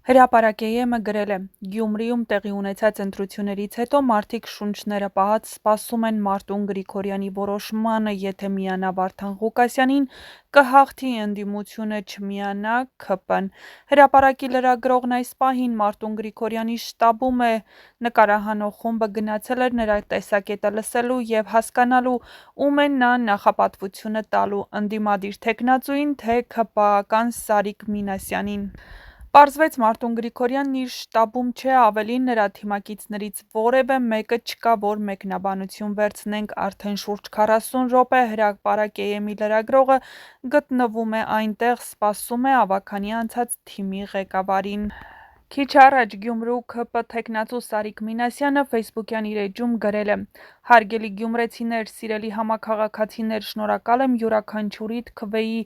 Հրապարակ գրել է. Գյումրիում տեղի ունեցած ընտրություններից հետո մարդիկ շունչները պահած սպասում են Մարտուն Գրիգորյանի որոշմանը, եթե միանա Վարդան Ղուկասյանին, կհաղթի, ընդդիմությունը չմիանա ՔՊ-ն։ Հրապարակի լրագրողն այս պահին Մարտուն Գրիգորյանի շտաբում է, նկարահանող խումբը գնացել էր նրա տեսակետը լսելու և հասկանալու, ում է նա նախապատվությունը տալու՝ ընդդիմադիր թեկնածուին, թե ՔՊ-ական Սարիկ Մինասյանին։ Պարզվեց Մարտուն Գրիգորյանն իր շտաբում չէ, ավելին նրա թիմակիցներից որևէ մեկը չկա, որ մեկնաբանություն վերցնենք, արդեն շուրջ 40 րոպե Հրապարակ.am-ի լրագրողը գտնվում է այնտեղ, սպասում է ավագանի անցած թիմի ղեկավարին։ Քիչ առաջ Գյումրու ՔՊ թեկնածու Սարիկ Մինասյանը ֆեյսբուքյան իր էջում գրել է. «Հարգելի գյումրեցիներ, սիրելի համաքաղաքացիներ, շնորհակալ եմ յուրաքանչյուրիդ քվեի,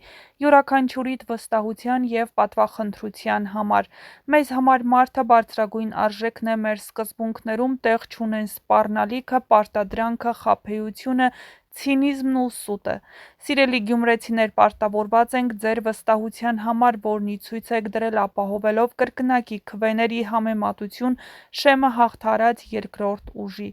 յուրաքանչյուրիդ վստահության և պատվախնդրության համար։ Մեզ համար մարդը բարձրագույն արժեքն է, մեր սկզբունքներում տեղ չունեն սպառնալիքը, պարտադրանքը, խաբեությունը, ցինիզմն ու սուտը։ Սիրելի գյումրեցիներ, պարտավորված ենք ձեր վստահության համար, որն ի ցույց եք դրել ապահովելով կրկնակի քվեների համեմատություն շեմը հաղթահարած երկրորդ ուժի։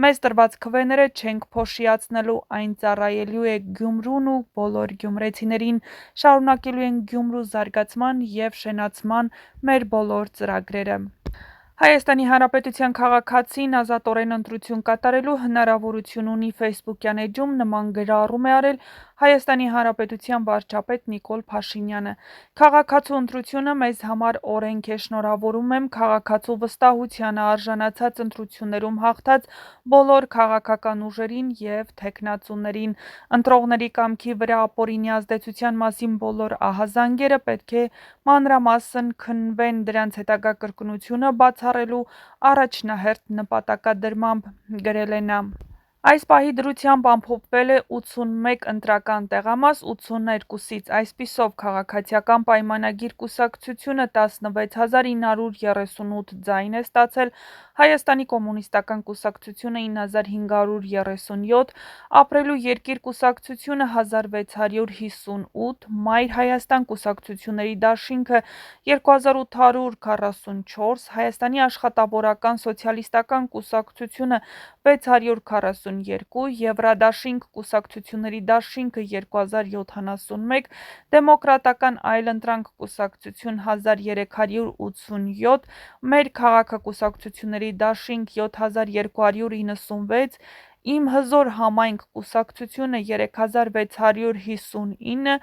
Մեզ տրված քվեները չենք փոշիացնելու, այն ծառայելու է Գյումրուն ու բոլոր գյումրեցիներին, շարունակելու ենք Գյումրու զարգացման և շենացման մեր բոլոր ծրագրերը։ Հայաստանի Հանրապետության քաղաքացին ազատորեն ընտրություն կատարելու հնարավորություն ունի» ֆեյսբուքյան էջում նման գրառում է արել Հայաստանի Հանրապետության վարչապետ Նիկոլ Փաշինյանը։ «Քաղաքացու ընտրությունը մեզ համար օրենք է, շնորհավորում եմ քաղաքացու վստահությանը, արժանացած ընտրություններում հաղթած բոլոր քաղաքական ուժերին և թեկնածուներին։ Ընտրողների կամքի վրա ապօրինի ազդեցության մասին բոլոր ահազանգերը պետք է մանրամասն քննվեն դրանց հետագա կրկնությունը բացառելու առաջնահերթ նպատակադրմամբ», գրել է նա։ Այս պահի դրությամբ ամփոփվել է 81 ընտրական տեղամաս 82-ից։ Այսպիսով, Քաղաքացիական պայմանագիր կուսակցությունը 16938 ձայն է ստացել, Հայաստանի կոմունիստական կուսակցությունը 9537, Ապրելու երկիր կուսակցությունը 1658, Մայր Հայաստան կուսակցությունների դաշինքը 2844, Հայաստանի աշխատավորական սոցիալիստական կուսակցությունը 642, Եվրադաշինք կուսակցությունների դաշինքը 2071, Դեմոկրատական այլընտրանք կուսակցություն 1387, Մեր քաղաքը կուսակցությունների դաշինք 7296, Իմ հզոր համայնք կուսակցությունը 3659,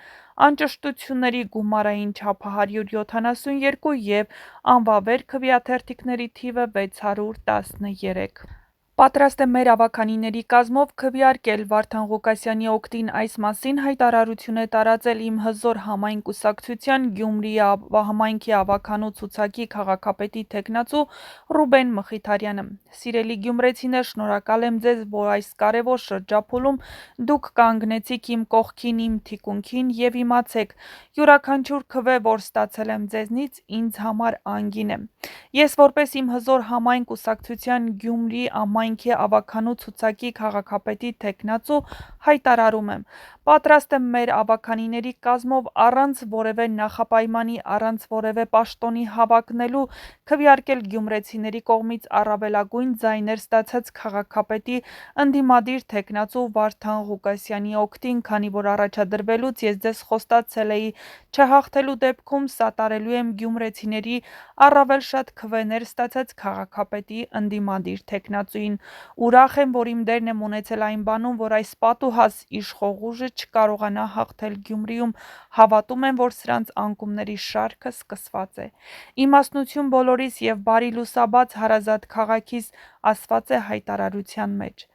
Անճշտությունների գումարային չափը 172 և անվավեր քվեաթերթիկների թիվը 613։ Պատրաստ է մեր ավագանիների կազմով քվեարկել Վարդան Ղուկասյանի օգտին այս մասին հայտարարություն է տարածել Իմ հզոր համայնք կուսակցության Գյումրիի համայնքի ավագանու ցուցակի քաղաքապետի թեկնածու Ռուբեն Մխիթարյանը։ Սիրելի գյումրեցիներ, շնորհակալ եմ ձեզ, որ այս կարևոր շրջափուլում դուք կանգնեցիք իմ կողքին, իմ թիկունքին և իմացեք, յուրաքանչյուր քվե, որ ստացել եմ ձեզնից, ինձ համար անգին է։ Ես որպես Իմ հզոր համայնք կուսակցության Գյումրի համայնքի ավագանու ցուցակի քաղաքապետի թեկնածու հայտարարում եմ. պատրաստ եմ մեր ավագանիների կազմով առանց որևէ նախապայմանի, առանց որևէ պաշտոնի հավակնելու քվեարկել գյումրեցիների կողմից առավելագույն ձայներ ստացած քաղաքապետի ընդդիմադիր թեկնածու Վարդան Ղուկասյանի օգտին, քանի որ առաջադրվելուց ես ձեզ խոստացել էի չհաղթելու դեպքում սատարելու եմ գյումրեցիների առավել շատ քվեներ ստացած քաղաքապետի ընդդիմադիր թեկնածուին։ Ուրախ եմ, որ իմ դերն եմ ունեցել այն բանում, որ այս պատուհաս իշխող ուժը չկարողանա հաղթել Գյումրիում, հավատում եմ, որ սրանց անկումների շարքը սկսված է։ Իմաստնություն բոլորիս և բարի լուսաբաց հարազատ քաղաքիս, ասված է հայտարարության մեջ։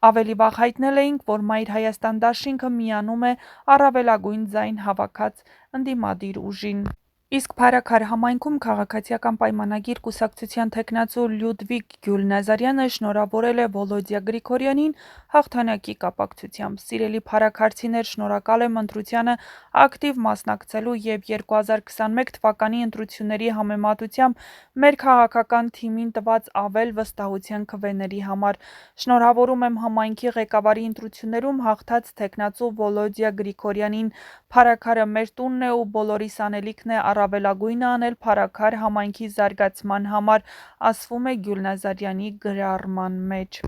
Ավելի վաղ հայտնել էինք, որ Մայր Հայաստան դաշինքը միանում է առավելագույն ձայն հավաքած ընդդիմադիր ուժին։ Իսկ Փարաքար համայնքում Քաղաքացիական պայմանագիր կուսակցության թեկնածու Լյուդվիգ Գյուլնազարյանը շնորհավորել է Վոլոդյա Գրիգորյանին հաղթանակի կապակցությամբ։ Սիրելի փարաքարցիներ, շնորհակալ եմ ընտրությանը ակտիվ մասնակցելու և 2021 թվականի ընտրությունների համեմատությամբ մեր քաղաքական թիմին տված ավել վստահության քվեների համար։ Շնորհավորում եմ համայնքի ղեկավարի ընտրություններում հաղթած թեկնածու Վոլոդյա Գրիգորյանին։ Փարաքարը մեր տունն է ու բոլորիս անելիքն է առավելագույնը անել փառաքար համայնքի զարգացման համար, ասվում է Գյուլնազարյանի գրառման մեջ։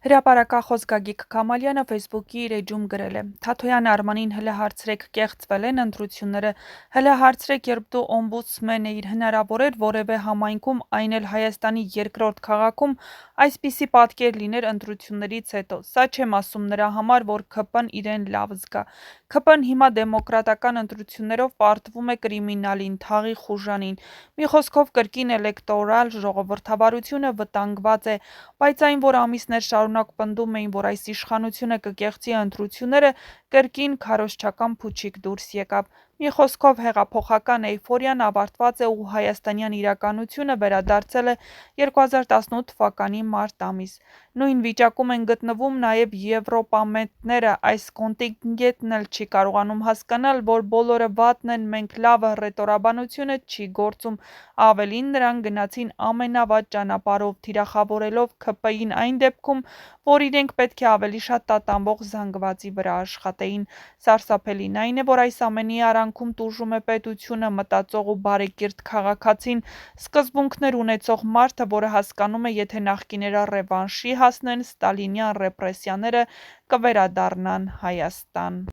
Հրապարակախոս Գագիկ Քամալյանը Facebook-ի իր էջում գրել է. «Թաթոյան Արմանին հլը հարցրեք կեղծվել են ընտրությունները, հլը հարցրեք երբ դու օմբուդսմեն էիր, հնարավոր էր որևէ համայնքում, այն էլ Հայաստանի երկրորդ քաղաքում այսպիսի պատկեր լիներ ընտրություններից հետո, սա չեմ ասում նրա համար, որ ՔՊ-ն իրեն լավ զգա, ՔՊ-ն հիմա դեմոկրատական ընտրություններով պարտվում է կրիմինալին, թաղի խուժանին, մի խոսքով կրկին էլեկտորալ ժողովրդավարությունը վտանգված է, բայց այն, որ ամիսներ շարունակ պնդում էին, որ այս իշխանությունը կկեղծի ընտրությունները, կրկին քարոզչական փուչիկ դուրս եկավ։ Մի խոսքով հեղափոխական էյֆորիան ավարտված է ու հայաստանյան իրականությունը վերադարձել է 2018 թվականի մարտ ամիս։ Նույն վիճակում են գտնվում նաև եվրոպամետները, այս կոնտինգենտն էլ չի կարողանում հասկանալ, որ բոլորը վատն են, մենք լավը հռետորաբանությունը չի գործում, ավելին նրանք գնացին ամենավատ ճանապարհով, թիրախավորելով ՔՊ-ին այն դեպքում, որ իրենք պետք է ավելի շատ տատանվող զանգվածի վրա աշխատեին։ Սարսափելին այն է, որ այս ամենի արանքում տուժում է պետությունը, մտածող ու բարեկիրթ քաղաքացին, սկզբունքներ ունեցող մարդը, որը հասկանում է, եթե նախկիները ռևանշի հասնեն, ստալինյան ռեպրեսիաները կվերադառնան Հայաստան։